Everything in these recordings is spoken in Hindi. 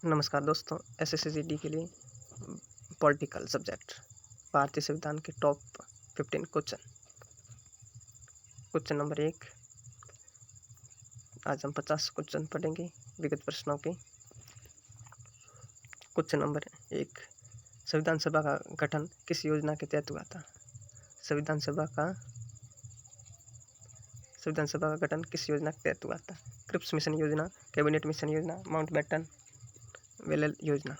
नमस्कार दोस्तों, SSCGD के लिए पॉलिटिकल सब्जेक्ट भारतीय संविधान के टॉप 15 क्वेश्चन नंबर 1। आज हम 50 क्वेश्चन पढ़ेंगे विगत प्रश्नों के। क्वेश्चन नंबर 1, संविधान सभा का गठन किस योजना के तहत हुआ था? संविधान सभा का गठन किस योजना के तहत हुआ था? क्रिप्स मिशन योजना, कैबिनेट मिशन योजना, माउंटबेटन वेलेल योजना।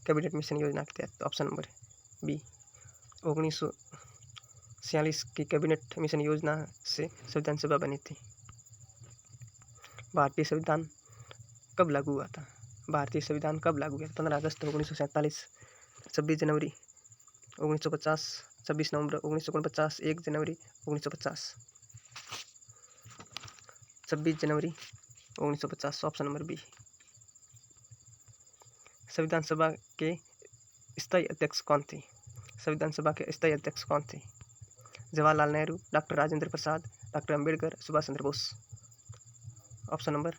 कैबिनेट मिशन योजना के तहत ऑप्शन नंबर बी। 1946 की कैबिनेट मिशन योजना से संविधान सभा बनी थी। भारतीय संविधान कब लागू हुआ था? भारतीय संविधान कब लागू हुआ? 15 अगस्त 1947, 26 जनवरी 1950, 26 नवंबर 1949, 1 जनवरी 1950। 26 जनवरी 1950 ऑप्शन नंबर बी। संविधान सभा के स्थायी अध्यक्ष कौन थे? संविधान सभा के स्थायी अध्यक्ष कौन थे? Jawaharlal Nehru, doctor Rajendra Prasad, doctor Ambedkar, Subhash Chandra Bose. Option number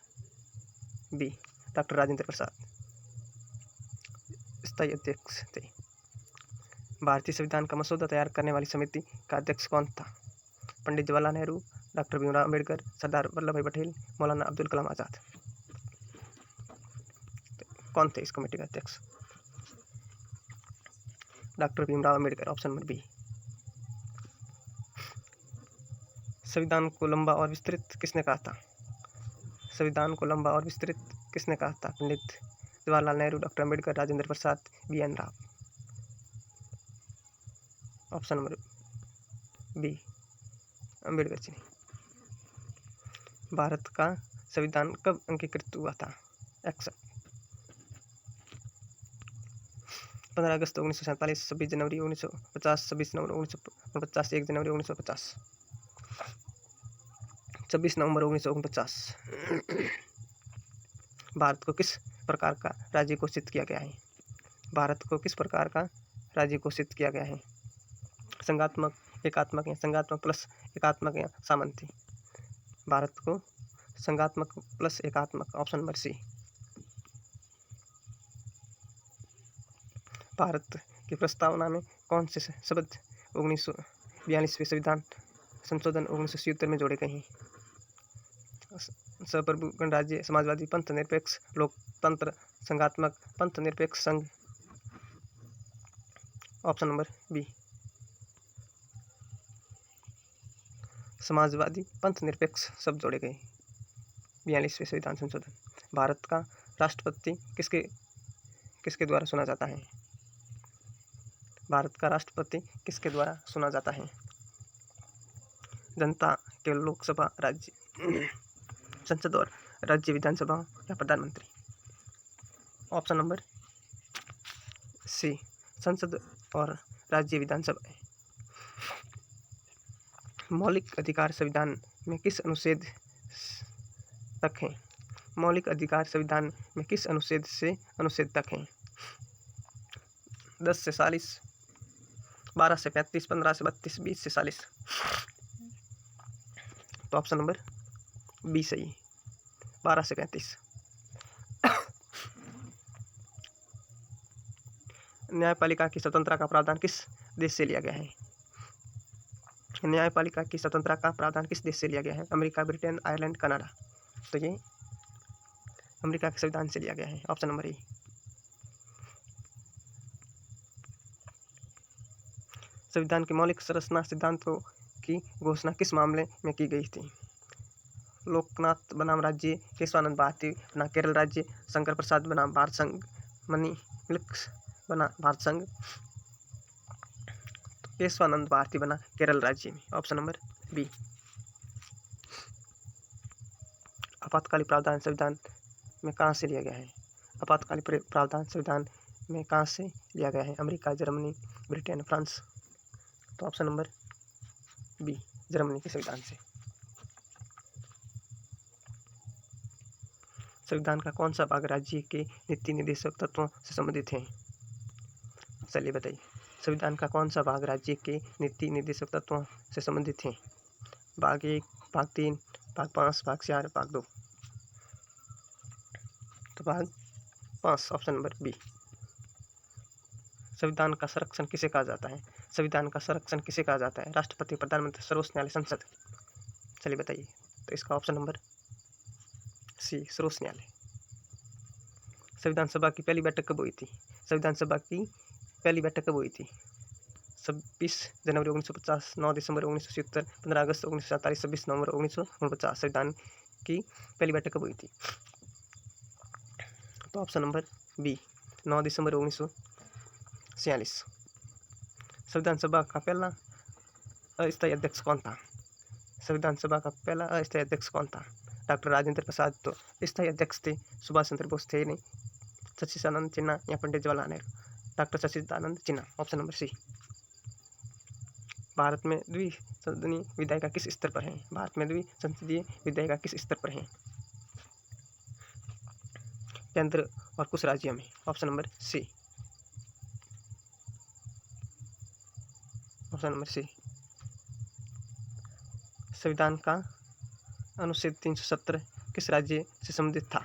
B, doctor Rajendra Prasad स्थायी अध्यक्ष थे। भारतीय संविधान का मसौदा तैयार करने वाली समिति का अध्यक्ष कौन था? पंडित जवाहरलाल नेहरू, डॉक्टर भीमराव अंबेडकर, सरदार वल्लभ भाई पटेल, मौलाना अब्दुल कलाम आजाद। कौन थे इस कमेटी का अध्यक्ष? Doctor Bhimrao Ambedkar. Option number B. संविधान को लंबा और विस्तृत किसने कहा था? संविधान को लंबा और विस्तृत किसने कहा था? Pandit Jawaharlal Nehru, doctor Ambedkar, Rajendra Prasad, BN Rao. Option number B, Ambedkar ji ने। भारत का संविधान कब अंगीकृत हुआ था? एक्सेप्ट 15 अगस्त 1947, 26 जनवरी 1950, 26 नवंबर 1949, 1 जनवरी 1950। 26 नवंबर 1949। भारत को किस प्रकार का राज्य घोषित किया गया है? भारत को किस प्रकार का राज्य घोषित किया गया है? संघात्मक, एकात्मक या संघात्मक प्लस एकात्मक या सामंती? भारत को संघात्मक प्लस एकात्मक। Option number C. भारत की प्रस्तावना में कौन से शब्द 1942वें संविधान संशोधन 1977 में जोड़े गए हैं? सप्रभु गणराज्य, समाजवादी, पंथ निरपेक्ष, लोकतंत्र, संघात्मक, पंथ निरपेक्ष संघ। ऑप्शन नंबर बी, समाजवादी, पंथ निरपेक्ष शब्द जोड़े गए 42वें संविधान संशोधन। भारत का राष्ट्रपति किसके द्वारा चुना जाता है? भारत का राष्ट्रपति किसके द्वारा चुना जाता है? जनता, केवल लोकसभा, राज्य संसद और राज्य विधानसभा या प्रधानमंत्री? ऑप्शन नंबर सी, संसद और राज्य विधानसभा। मौलिक अधिकार संविधान में किस अनुच्छेद तक हैं? मौलिक अधिकार संविधान में किस अनुच्छेद से अनुच्छेद तक हैं? 10 से 40, 12 से 35, 15 से 32, 20 से 40। तो ऑप्शन नंबर बी सही है, 12 से 35। न्यायपालिका की स्वतंत्रता का प्रावधान किस देश से लिया गया है? न्यायपालिका की स्वतंत्रता का प्रावधान किस देश से लिया गया है? America, Britain, Ireland, Canada. तो ये अमेरिका के संविधान से लिया गया है। Option number A. संविधान के मौलिक संरचना सिद्धांतों की घोषणा किस मामले में की गई थी? लोकनाथ बनाम राज्य, केशवानंद भारती बना केरल राज्य, शंकर प्रसाद बनाम भारत संघ, मनी मिल्क्स बना भारत संघ। तो केशवानंद भारती बना केरल राज्य में। Option number B. आपातकालीन प्रावधान संविधान में कहाँ से लिया गया है? आपातकालीन प्रावधान संविधान में कहाँ से लिया गया है? America, Germany, Britain, France. तो ऑप्शन नंबर बी, जर्मनी के संविधान से। संविधान का कौन सा भाग राज्य के नीति निर्देशक तत्वों से संबंधित है? चलिए बताइए, संविधान का कौन सा भाग राज्य के नीति निर्देशक तत्वों से संबंधित है? भाग 1, भाग 3, भाग 5, भाग 4, भाग 2। भाग 5 ऑप्शन नंबर बी। संविधान का संरक्षण किसे कहा जाता है? संविधान का संरक्षण किसे कहा जाता है? राष्ट्रपति, प्रधानमंत्री, सर्वोच्च न्यायालय, संसद। चलिए बताइए। तो इसका ऑप्शन नंबर सी, सर्वोच्च न्यायालय। संविधान सभा की पहली बैठक कब हुई थी? संविधान सभा की पहली बैठक कब हुई थी? 26 जनवरी 1950, 9 दिसंबर 1977, 15 अगस्त 1947, 26 नवंबर 1949। संविधान की पहली बैठक कब हुई थी? तो ऑप्शन नंबर बी, 9 दिसंबर 1946। संविधान सभा का पहला अस्थायी अध्यक्ष कौन था? संविधान सभा का पहला अस्थायी अध्यक्ष कौन था? डॉक्टर राजेंद्र प्रसाद तो स्थायी अध्यक्ष थे, सुभाष चंद्र बोस थे नहीं, सच्चिदानंद सिन्हा या Pandit Jawaharlal Nehru. Doctor Sachchidanand Sinha, option number C. Bharat में द्विसंसदीय विधायिका किस स्तर पर है? भारत में द्विसंसदीय विधायिका किस स्तर पर है? केंद्र और कुछ राज्यों में। Option number C, option number C. संविधान का अनुच्छेद 370 किस राज्य से संबंधित था?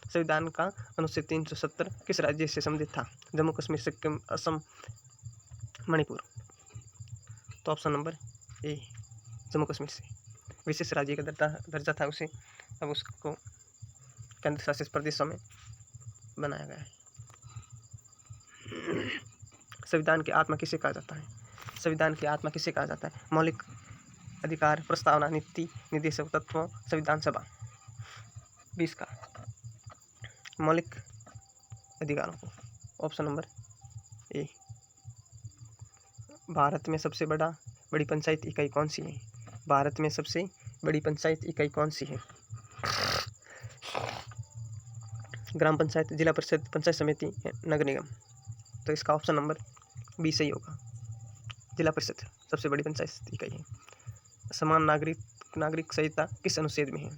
संविधान का अनुच्छेद 370 किस राज्य से संबंधित था? जम्मू कश्मीर, सिक्किम, असम, मणिपुर। तो option number A, Jammu Kashmir से। विशेष राज्य का दर्जा था उसे, अब उसको केंद्र शासित प्रदेशों में बनाया गया है। संविधान की आत्मा किसे कहा जाता है? संविधान की आत्मा किसे कहा जाता है? मौलिक अधिकार, प्रस्तावना, नीति, निर्देशक तत्वों, संविधान सभा। 20 का मौलिक अधिकारों को। Option number A. भारत में सबसे बड़ी पंचायत इकाई कौन सी है? भारत में सबसे बड़ी पंचायत इकाई कौन सी है? ग्राम पंचायत, जिला परिषद, पंचायत समिति, नगर निगम। तो इसका ऑप्शन नंबर बी सही होगा। जिला परिषद सबसे बड़ी पंचायत इकाई है। समान नागरिक संहिता किस अनुच्छेद में है?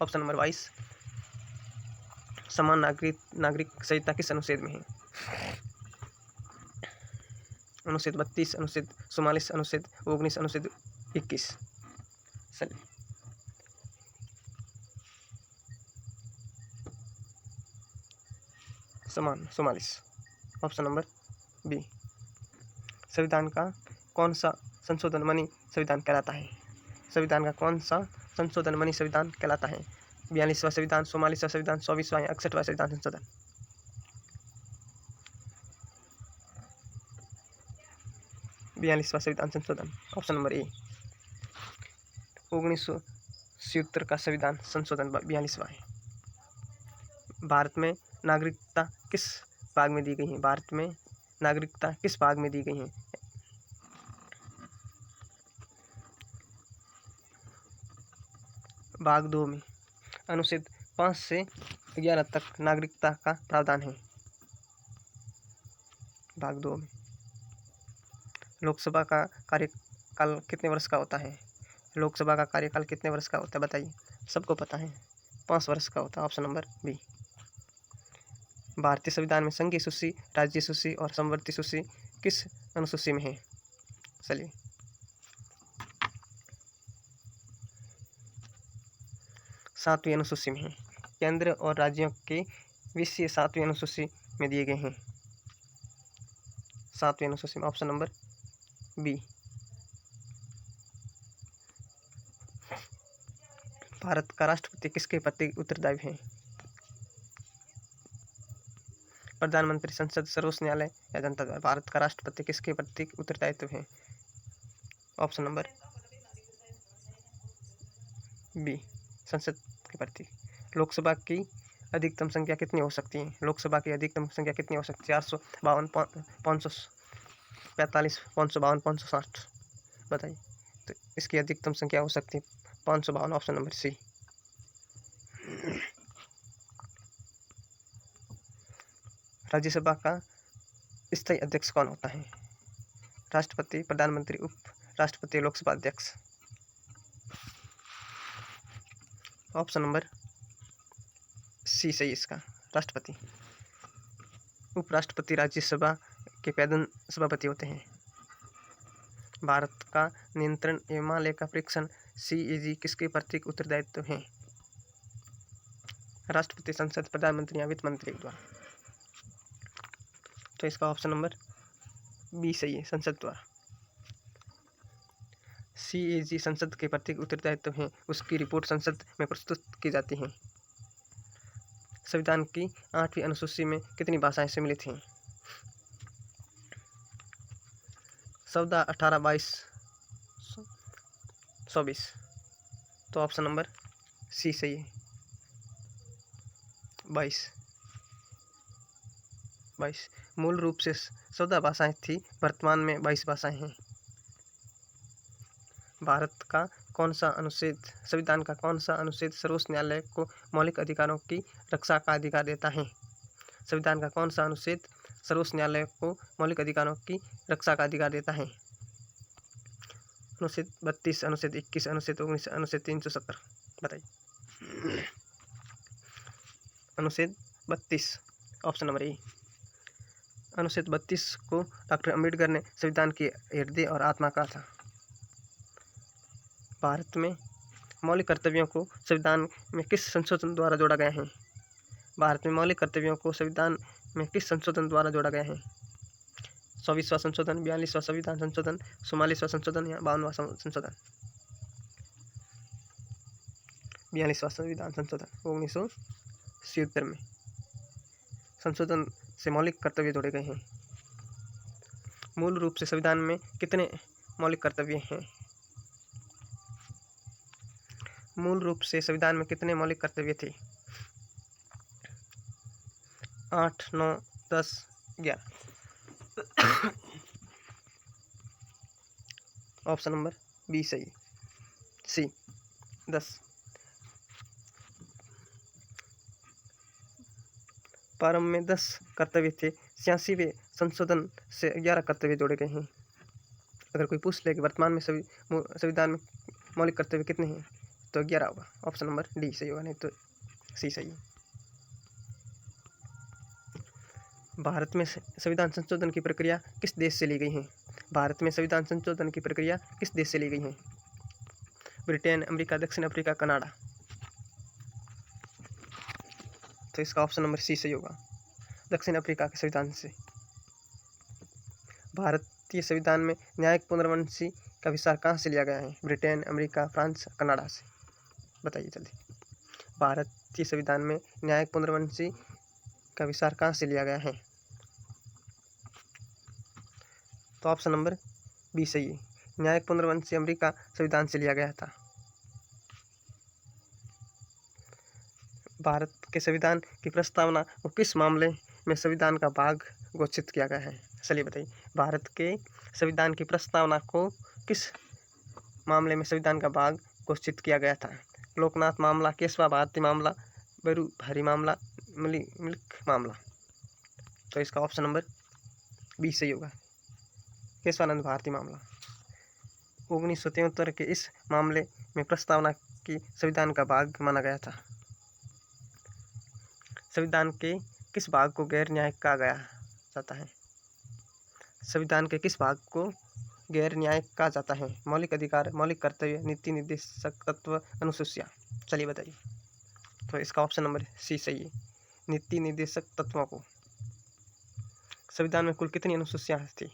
Option number 22। समान नागरिक संहिता किस अनुच्छेद में है? अनुच्छेद 32, अनुच्छेद 44, अनुच्छेद 19, अनुच्छेद 21। चलिए समान 44, ऑप्शन नंबर बी। संविधान का कौन सा संशोधन मनी संविधान कहलाता है? संविधान का कौन सा संशोधन मनी संविधान कहलाता है? 42वां संविधान, 44वां संविधान, 24वां या 61वां संविधान संशोधन। 42वां संविधान संशोधन, ऑप्शन नंबर ए। 1976 का संविधान संशोधन 42वां है। भारत में नागरिकता किस भाग में दी गई है? भारत में नागरिकता किस भाग में दी गई है? भाग 2 में। अनुच्छेद 5 से 11 तक नागरिकता का प्रावधान है। भाग 2 में। लोकसभा का कार्यकाल कितने वर्ष का होता है? लोकसभा का कार्यकाल कितने वर्ष का होता है बताइए? सबको पता है, 5 वर्ष का होता है। Option number B. भारतीय संविधान में संघीय सूची, राज्य सूची और समवर्ती सूची किस अनुसूची में है? चलिए 7वीं अनुसूची में है। केंद्र और राज्यों के विषय 7वीं अनुसूची में दिए गए हैं। 7वीं अनुसूची में, ऑप्शन नंबर बी। भारत का राष्ट्रपति किसके प्रति उत्तरदायी है? प्रधानमंत्री, संसद, सर्वोच्च न्यायालय या जनता द्वारा। भारत का राष्ट्रपति किसके प्रति उत्तरदायित्व है? ऑप्शन नंबर बी, संसद के प्रति। लोकसभा की अधिकतम संख्या कितनी हो सकती है? लोकसभा की अधिकतम संख्या कितनी हो सकती है? 452, 545, 552, 560। बताइए। तो इसकी अधिकतम संख्या हो सकती है 552, ऑप्शन नंबर सी। राज्यसभा का स्थायी अध्यक्ष कौन होता है? राष्ट्रपति, प्रधानमंत्री, उप राष्ट्रपति, लोकसभा अध्यक्ष। ऑप्शन नंबर सी सही इसका, राष्ट्रपति। उपराष्ट्रपति राज्यसभा के पैदल सभापति होते हैं। भारत का नियंत्रण एवं लेखा परीक्षण CAG किसके प्रतीक उत्तरदायित्व है? राष्ट्रपति, संसद, प्रधानमंत्री या वित्त मंत्री द्वारा। तो इसका ऑप्शन नंबर बी सही है, संसद द्वारा। CAG संसद के प्रत्येक उत्तरदायित्व हैं, उसकी रिपोर्ट संसद में प्रस्तुत की जाती है। संविधान की 8वीं अनुसूची में कितनी भाषाएं सम्मिलित हैं? 14, 18, 22, 24। तो ऑप्शन नंबर सी सही है, 22। मूल रूप से 14 भाषाएं थी, वर्तमान में 22 भाषाएं हैं। भारत का कौन सा अनुच्छेद, संविधान का कौन सा अनुच्छेद सर्वोच्च न्यायालय को मौलिक अधिकारों की रक्षा का अधिकार देता है? संविधान का कौन सा अनुच्छेद सर्वोच्च न्यायालय को मौलिक अधिकारों की रक्षा का अधिकार देता है? अनुच्छेद 32, अनुच्छेद 21, अनुच्छेद 19, अनुच्छेद 370। बताइए। अनुच्छेद 32, ऑप्शन नंबर ए। अनुच्छेद 32 को डॉक्टर अंबेडकर ने संविधान की हृदय और आत्मा कहा था। भारत में मौलिक कर्तव्यों को संविधान में किस संशोधन द्वारा जोड़ा गया है? भारत में मौलिक कर्तव्यों को संविधान में किस संशोधन द्वारा जोड़ा गया है? 24वां संशोधन, 42वां संविधान संशोधन, 44वां संशोधन या 52वां संशोधन? 42वां संविधान संशोधन 1977 में संशोधन से मौलिक कर्तव्य जोड़े गए हैं। मूल रूप से संविधान में कितने मौलिक कर्तव्य हैं? मूल रूप से संविधान में कितने मौलिक कर्तव्य थे? 8, 9, 10, 11। ऑप्शन नंबर बी सही, सी 10। प्रारंभ में 10 कर्तव्य थे, 86वें संशोधन से 11 कर्तव्य जोड़े गए हैं। अगर कोई पूछ ले कि वर्तमान में संविधान में मौलिक कर्तव्य कितने हैं, तो 11 होगा। ऑप्शन नंबर डी सही होगा, नहीं तो सी सही है। भारत में संविधान संशोधन की प्रक्रिया किस देश से ली गई है? भारत में संविधान संशोधन की प्रक्रिया किस देश से ली गई है? ब्रिटेन, अमेरिका, दक्षिण अफ्रीका, कनाडा? तो इसका ऑप्शन नंबर सी सही होगा, दक्षिण अफ्रीका के संविधान से। भारतीय संविधान में न्यायिक पुनर्विमर्श का विस्तार कहाँ से लिया गया है? ब्रिटेन, अमेरिका, फ्रांस, कनाडा से? बताइए जल्दी। भारतीय संविधान में न्यायिक पुनर्विमर्श का विस्तार कहाँ से लिया गया है? तो ऑप्शन नंबर बी सही है, न्यायिक पुनर्विमर्श अमेरिका संविधान से लिया गया था। भारत के संविधान की प्रस्तावना को किस मामले में संविधान का भाग घोषित किया गया है? चलिए बताइए। भारत के संविधान की प्रस्तावना को किस मामले में संविधान का भाग घोषित किया गया था? लोकनाथ मामला, केशवा भारती मामला, बरू भारी मामला, मिल्क मामला? तो इसका ऑप्शन नंबर बी सही होगा, केशवानंद भारती मामला। 1973 के इस मामले में प्रस्तावना की संविधान का भाग माना गया था। संविधान के किस भाग को गैर न्यायिक कहा गया जाता है? संविधान के किस भाग को गैर न्यायिक कहा जाता है? मौलिक अधिकार, मौलिक कर्तव्य, नीति निर्देशक तत्व, अनुसूचियाँ? चलिए बताइए। तो इसका ऑप्शन नंबर सी सही है, नीति निर्देशक तत्वों को। संविधान में कुल कितनी अनुसूचियाँ थी?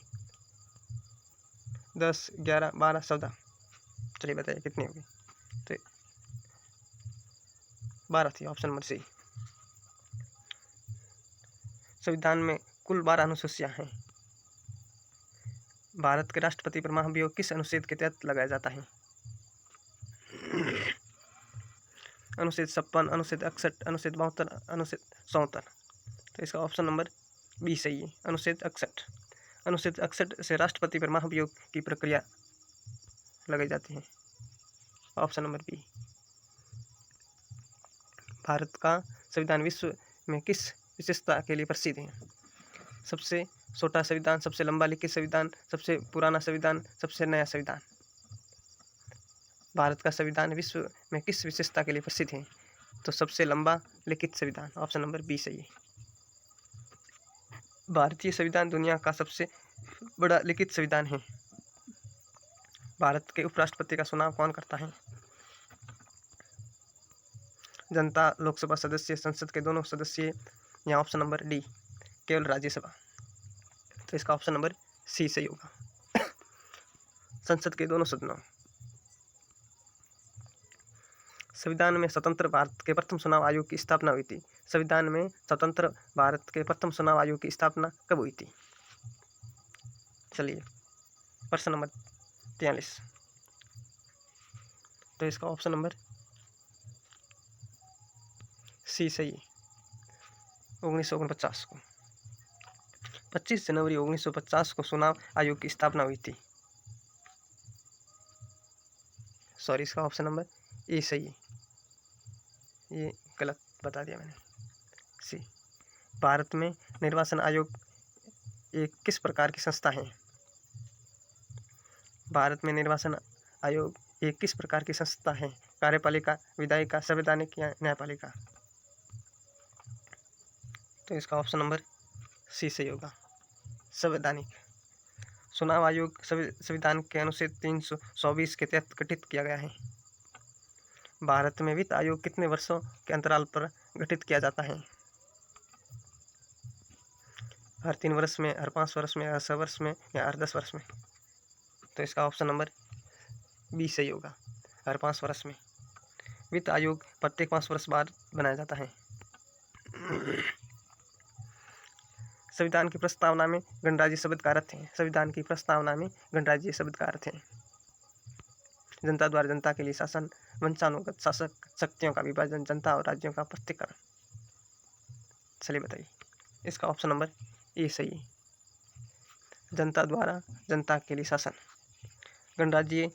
10, 11, 12, 14? चलिए बताइए कितनी होगी? तो 12 थी, ऑप्शन नंबर सी। संविधान में कुल 12 अनुसूचियाँ हैं। भारत के राष्ट्रपति पर महाभियोग किस अनुच्छेद के तहत लगाया जाता है? अनुच्छेद 56, अनुच्छेद 61, अनुच्छेद 72, अनुच्छेद 74? तो इसका ऑप्शन नंबर बी सही है, अनुच्छेद 61। अनुच्छेद 61 से राष्ट्रपति पर महाभियोग की प्रक्रिया लगाई जाती है। Option number B. भारत का संविधान विश्व में किस विशेषता के लिए प्रसिद्ध है? सबसे छोटा संविधान, सबसे लंबा लिखित संविधान, सबसे पुराना संविधान, सबसे नया संविधान? भारत का संविधान विश्व में किस विशेषता के लिए प्रसिद्ध है? तो सबसे लंबा लिखित संविधान। ऑप्शन नंबर बी सही है। भारतीय संविधान दुनिया का सबसे बड़ा लिखित संविधान है। भारत के उपराष्ट्रपति का चुनाव कौन करता है? जनता लोकसभा सदस्य, संसद के दोनों सदस्य, या ऑप्शन नंबर डी केवल राज्यसभा। तो इसका ऑप्शन नंबर सी सही होगा, संसद के दोनों सदनों। संविधान में स्वतंत्र भारत के प्रथम चुनाव आयोग की स्थापना हुई थी। संविधान में स्वतंत्र भारत के प्रथम चुनाव आयोग की स्थापना कब हुई थी? चलिए प्रश्न नंबर 43। तो इसका ऑप्शन नंबर सी सही, 1949 को। 25 जनवरी 1950 को चुनाव आयोग की स्थापना हुई थी। सॉरी, इसका ऑप्शन नंबर ए सही, ये गलत बता दिया मैंने, सी। भारत में निर्वाचन आयोग एक किस प्रकार की संस्था है? भारत में निर्वाचन आयोग एक किस प्रकार की संस्था है? कार्यपालिका, विधायिका, संवैधानिक या न्यायपालिका? तो इसका ऑप्शन नंबर सी सही होगा, संवैधानिक। चुनाव आयोग संविधान के अनुच्छेद 324 के तहत गठित किया गया है। भारत में वित्त आयोग कितने वर्षों के अंतराल पर गठित किया जाता है? हर 3 वर्ष में, हर 5 वर्ष में, हर 6 वर्ष में, या हर 10 वर्ष में? तो इसका ऑप्शन नंबर बी सही होगा, हर 5 वर्ष में। वित्त आयोग प्रत्येक 5 वर्ष बाद बनाया जाता है। संविधान की प्रस्तावना में गणराज्य शब्द का अर्थ है। संविधान की प्रस्तावना में गणराज्य शब्द का अर्थ है जनता द्वारा जनता के लिए शासन, वंशानुगत शासक शक्तियों का विभाजन, जनता और राज्यों का पृथक्करण। चलिए बताइए, इसका ऑप्शन नंबर ए सही है, जनता द्वारा जनता के लिए शासन। गणराज्य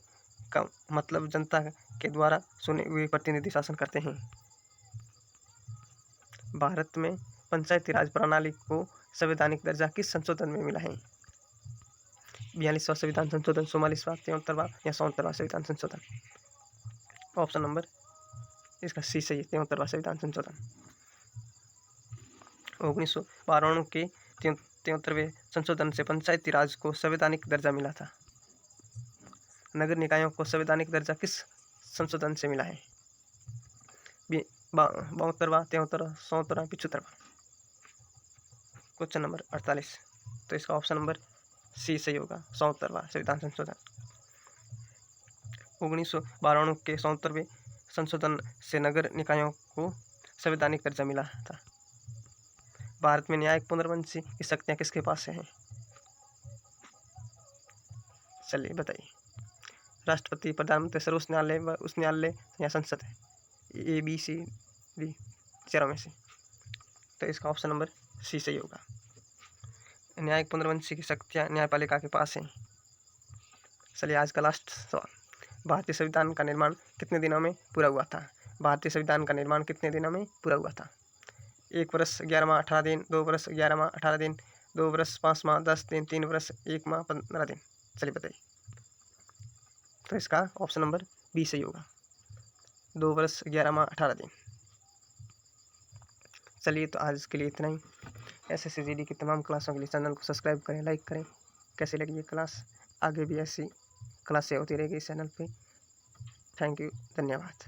का मतलब जनता के द्वारा चुने हुए प्रतिनिधि शासन करते हैं। भारत में पंचायती राज प्रणाली को संवैधानिक दर्जा किस संशोधन में मिला है? 42वां संविधान संशोधन, 44वां, 73वां या 74वां संविधान संशोधन? ऑप्शन नंबर इसका सी सही, 73वां संविधान संशोधन। 1992 के 73वें संशोधन से पंचायती राज को संवैधानिक दर्जा मिला था। नगर निकायों को संवैधानिक दर्जा किस संशोधन से मिला है? 72वां, 73वां, 74वां, 75वां? Question number 48। तो इसका ऑप्शन नंबर सी सही होगा, 74वां संविधान संशोधन। 1992 के 74वें संशोधन से नगर निकायों को संवैधानिक दर्जा मिला था। भारत में न्यायिक पुनर्वंशी की शक्तियाँ किसके पास हैं? चलिए बताइए, राष्ट्रपति, प्रधानमंत्री, सर्वोच्च न्यायालय व उच्च न्यायालय या संसद है? ए, बी, सी, डी, चारों में से? तो इसका ऑप्शन नंबर सी सही होगा, न्यायिक पुनर्वंशी की शक्तियाँ न्यायपालिका के पास हैं। चलिए आज का लास्ट सवाल, भारतीय संविधान का निर्माण कितने दिनों में पूरा हुआ था? भारतीय संविधान का निर्माण कितने दिनों में पूरा हुआ था? 1 वर्ष 11 माह 18 दिन, 2 वर्ष 11 माह 18 दिन, 2 वर्ष 5 माह 10 दिन, 3 वर्ष 1 माह 15 दिन? चलिए बताइए, तो इसका ऑप्शन नंबर बी सही होगा, 2 वर्ष 11 माह 18 दिन। चलिए तो आज के लिए इतना ही। SSC GD की तमाम क्लासों के लिए चैनल को सब्सक्राइब करें, लाइक करें। कैसी लगी ये क्लास? आगे भी ऐसी क्लासें होती रहेगी इस चैनल पे। थैंक यू, धन्यवाद।